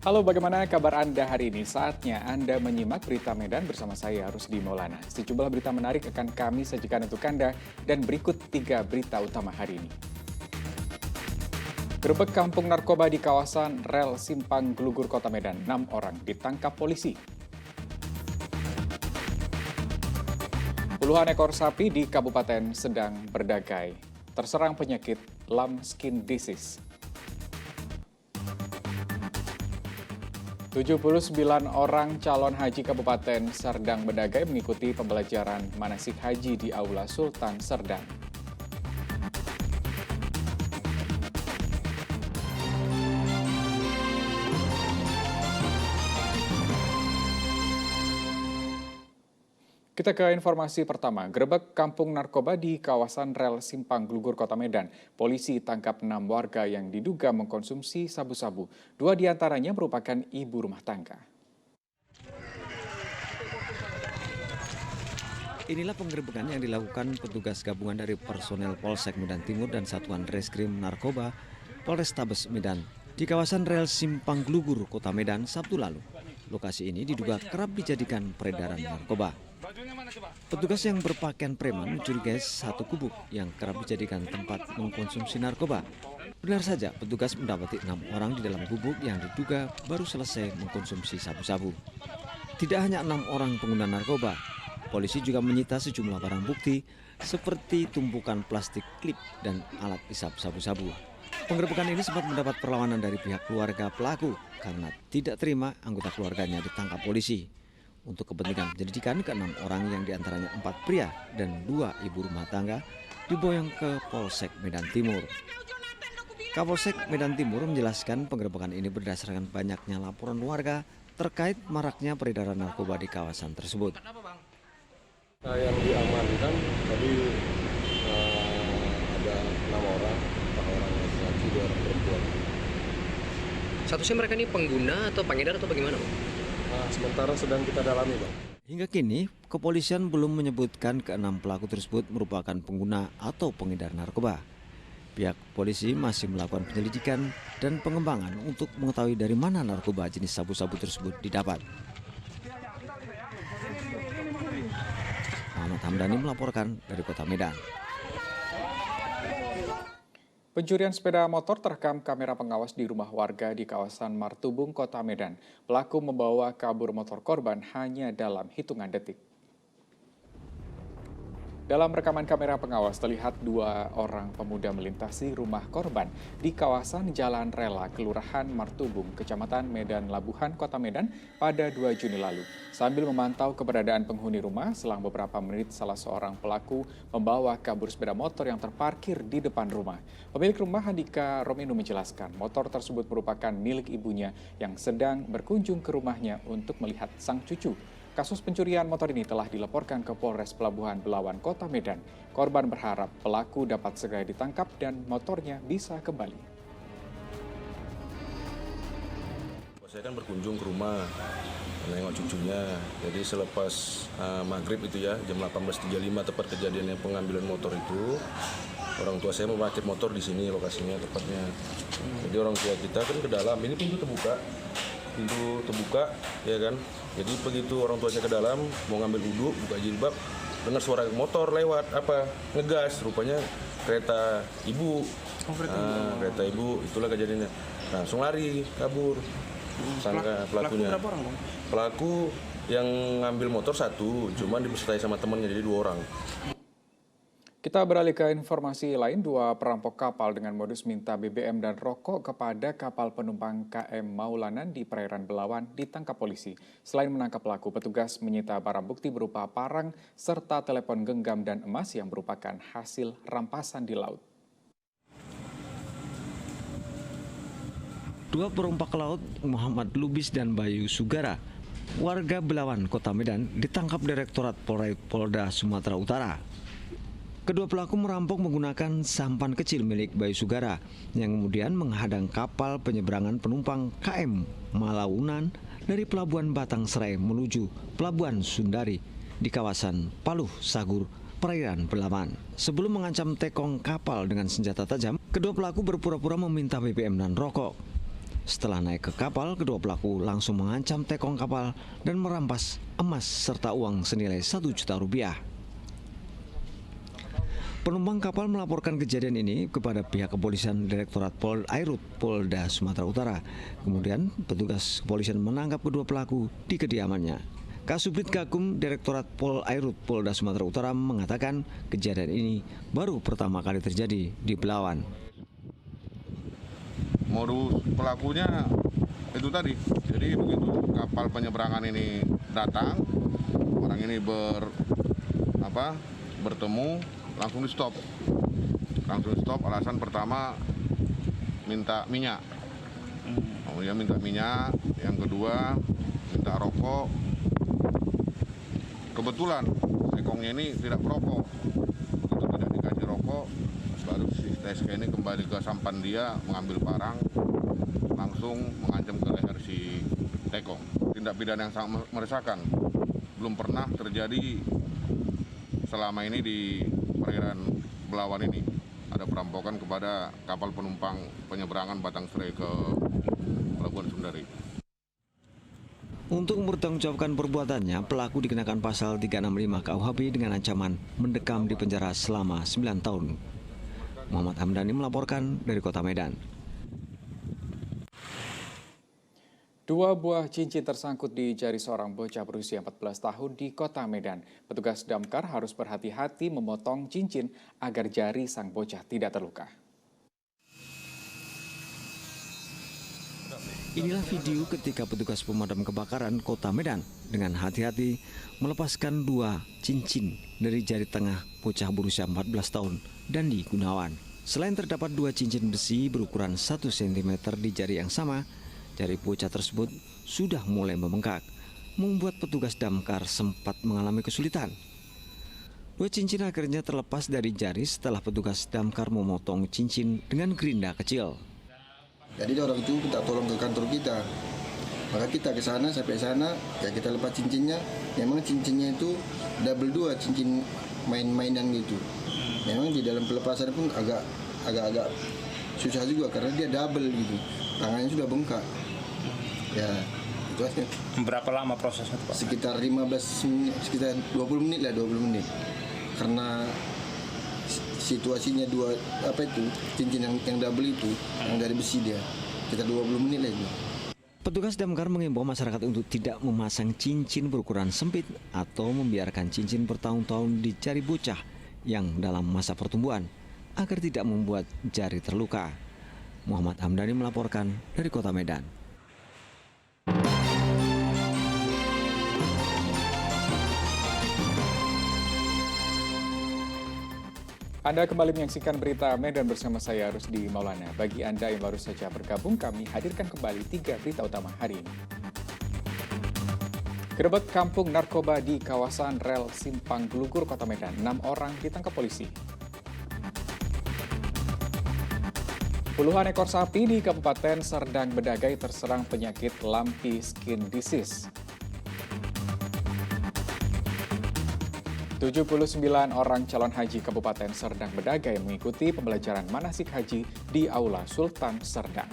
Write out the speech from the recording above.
Halo, bagaimana kabar Anda hari ini? Saatnya Anda menyimak berita Medan bersama saya, Rusdi Maulana. Sejumlah berita menarik akan kami sajikan untuk Anda dan berikut 3 berita utama hari ini. Gerebek kampung narkoba di kawasan rel Simpang Glugur, Kota Medan. 6 orang ditangkap polisi. Puluhan ekor sapi di Kabupaten sedang berdagai, terserang penyakit lamb skin disease. 79 orang calon haji Kabupaten Serdang Bedagai mengikuti pembelajaran manasik haji di Aula Sultan Serdang. Kita ke informasi pertama. Gerebek kampung narkoba di kawasan rel Simpang Glugur, Kota Medan. Polisi tangkap 6 warga yang diduga mengkonsumsi sabu-sabu. 2 diantaranya merupakan ibu rumah tangga. Inilah penggerebekan yang dilakukan petugas gabungan dari personel Polsek Medan Timur dan Satuan Reskrim Narkoba Polrestabes Medan di kawasan rel Simpang Glugur, Kota Medan, Sabtu lalu. Lokasi ini diduga kerap dijadikan peredaran narkoba. Petugas yang berpakaian preman mencurigai satu gubuk yang kerap dijadikan tempat mengkonsumsi narkoba. Benar saja, petugas mendapati 6 orang di dalam gubuk yang diduga baru selesai mengkonsumsi sabu-sabu. Tidak hanya 6 orang pengguna narkoba, polisi juga menyita sejumlah barang bukti seperti tumpukan plastik klip dan alat isap sabu-sabu. Penggerebekan ini sempat mendapat perlawanan dari pihak keluarga pelaku karena tidak terima anggota keluarganya ditangkap polisi. Untuk kepentingan penyelidikan, ke-6 orang yang diantaranya 4 pria dan 2 ibu rumah tangga diboyong ke Polsek Medan Timur. Kapolsek Medan Timur menjelaskan penggerebekan ini berdasarkan banyaknya laporan warga terkait maraknya peredaran narkoba di kawasan tersebut. Yang diamankan tadi ada 6 orang, 4 orang laki-laki, 2 orang perempuan. Statusnya mereka ini pengguna atau pengedar atau bagaimana, Bang? Sementara sedang kita dalami, Bang. Hingga kini, kepolisian belum menyebutkan ke-6 pelaku tersebut merupakan pengguna atau pengedar narkoba. Pihak polisi masih melakukan penyelidikan dan pengembangan untuk mengetahui dari mana narkoba jenis sabu-sabu tersebut didapat. Muhammad Hamdani melaporkan dari Kota Medan. Pencurian sepeda motor terekam kamera pengawas di rumah warga di kawasan Martubung, Kota Medan. Pelaku membawa kabur motor korban hanya dalam hitungan detik. Dalam rekaman kamera pengawas terlihat 2 orang pemuda melintasi rumah korban di kawasan Jalan Rela, Kelurahan Martubung, Kecamatan Medan Labuhan, Kota Medan pada 2 Juni lalu. Sambil memantau keberadaan penghuni rumah, selang beberapa menit salah seorang pelaku membawa kabur sepeda motor yang terparkir di depan rumah. Pemilik rumah Handika Romino menjelaskan motor tersebut merupakan milik ibunya yang sedang berkunjung ke rumahnya untuk melihat sang cucu. Kasus pencurian motor ini telah dilaporkan ke Polres Pelabuhan Belawan, Kota Medan. Korban berharap pelaku dapat segera ditangkap dan motornya bisa kembali. Saya kan berkunjung ke rumah, menengok cucunya. Jadi selepas maghrib itu ya, jam 18.35 tepat kejadian yang pengambilan motor itu, orang tua saya memarkir motor di sini lokasinya tepatnya. Jadi orang tua kita kan ke dalam, ini pintu terbuka, ya kan. Jadi begitu orang tua saya ke dalam mau ngambil wudhu, buka jilbab, dengar suara motor lewat, ngegas, rupanya kereta ibu. Kereta ibu, itulah kejadiannya. Langsung lari, kabur. Sangka pelakunya. Pelaku berapa orang, Bang? Pelaku yang ngambil motor 1, cuman disertai sama temannya, jadi 2 orang. Kita beralih ke informasi lain, 2 perampok kapal dengan modus minta BBM dan rokok kepada kapal penumpang KM Maulanan di perairan Belawan ditangkap polisi. Selain menangkap pelaku, petugas menyita barang bukti berupa parang serta telepon genggam dan emas yang merupakan hasil rampasan di laut. 2 perompak laut, Muhammad Lubis dan Bayu Sugara, warga Belawan, Kota Medan, ditangkap Direktorat Polda Sumatera Utara. Kedua pelaku merampok menggunakan sampan kecil milik Bayu Sugara yang kemudian menghadang kapal penyeberangan penumpang KM Malaunan dari Pelabuhan Batang Serai menuju Pelabuhan Sundari di kawasan Paluh Sagur, perairan Belawan. Sebelum mengancam tekong kapal dengan senjata tajam, kedua pelaku berpura-pura meminta BBM dan rokok. Setelah naik ke kapal, kedua pelaku langsung mengancam tekong kapal dan merampas emas serta uang senilai 1 juta rupiah. Penumpang kapal melaporkan kejadian ini kepada pihak kepolisian Direktorat Pol Airut Polda Sumatera Utara. Kemudian petugas kepolisian menangkap kedua pelaku di kediamannya. Kasubdit Gakum Direktorat Pol Airut Polda Sumatera Utara mengatakan kejadian ini baru pertama kali terjadi di Belawan. Modus pelakunya itu tadi, jadi begitu kapal penyeberangan ini datang, orang ini bertemu, langsung di stop. Alasan pertama minta minyak, kemudian minta minyak, yang kedua minta rokok. Kebetulan tekongnya ini tidak merokok, begitu tidak dikasih rokok, baru si TSK ini kembali ke sampan dia, mengambil barang, langsung mengancam ke leher si tekong. Tindak pidana yang sangat meresahkan, belum pernah terjadi selama ini di perairan Belawan ini. Ada perampokan kepada kapal penumpang penyeberangan Batang Serai ke Pelabuhan Sundari. Untuk mempertanggungjawabkan perbuatannya, pelaku dikenakan pasal 365 KUHP dengan ancaman mendekam di penjara selama 9 tahun. Muhammad Hamdani melaporkan dari Kota Medan. 2 buah cincin tersangkut di jari seorang bocah berusia 14 tahun di Kota Medan. Petugas damkar harus berhati-hati memotong cincin agar jari sang bocah tidak terluka. Inilah video ketika petugas pemadam kebakaran Kota Medan dengan hati-hati melepaskan 2 cincin dari jari tengah bocah berusia 14 tahun Dandi Gunawan. Selain terdapat 2 cincin besi berukuran 1 cm di jari yang sama, jari bocah tersebut sudah mulai membengkak, membuat petugas damkar sempat mengalami kesulitan. 2 cincin akhirnya terlepas dari jari setelah petugas damkar memotong cincin dengan gerinda kecil. Jadi orang itu minta tolong ke kantor kita. Maka kita ke sana, sampai sana, ya kita lepas cincinnya. Memang cincinnya itu double 2, cincin main-mainan gitu. Memang di dalam pelepasan pun agak susah juga karena dia double gitu. Tangannya sudah bengkak. Ya, itu aja. Berapa lama prosesnya, Pak? Sekitar 15 menit, sekitar 20 menit lah, 20 menit. Karena situasinya cincin yang double itu, yang dari besi dia. Kita 20 menit lagi. Petugas damkar mengimbau masyarakat untuk tidak memasang cincin berukuran sempit atau membiarkan cincin bertahun-tahun di jari bocah yang dalam masa pertumbuhan agar tidak membuat jari terluka. Muhammad Hamdani melaporkan dari Kota Medan. Anda kembali menyaksikan berita Medan bersama saya Rusdi Maulana. Bagi Anda yang baru saja bergabung, kami hadirkan kembali 3 berita utama hari ini. Gerebek kampung narkoba di kawasan rel Simpang Glugur, Kota Medan. 6 orang ditangkap polisi. Puluhan ekor sapi di Kabupaten Serdang Bedagai terserang penyakit lumpy skin disease. 79 orang calon haji Kabupaten Serdang Bedagai mengikuti pembelajaran manasik haji di Aula Sultan Serdang.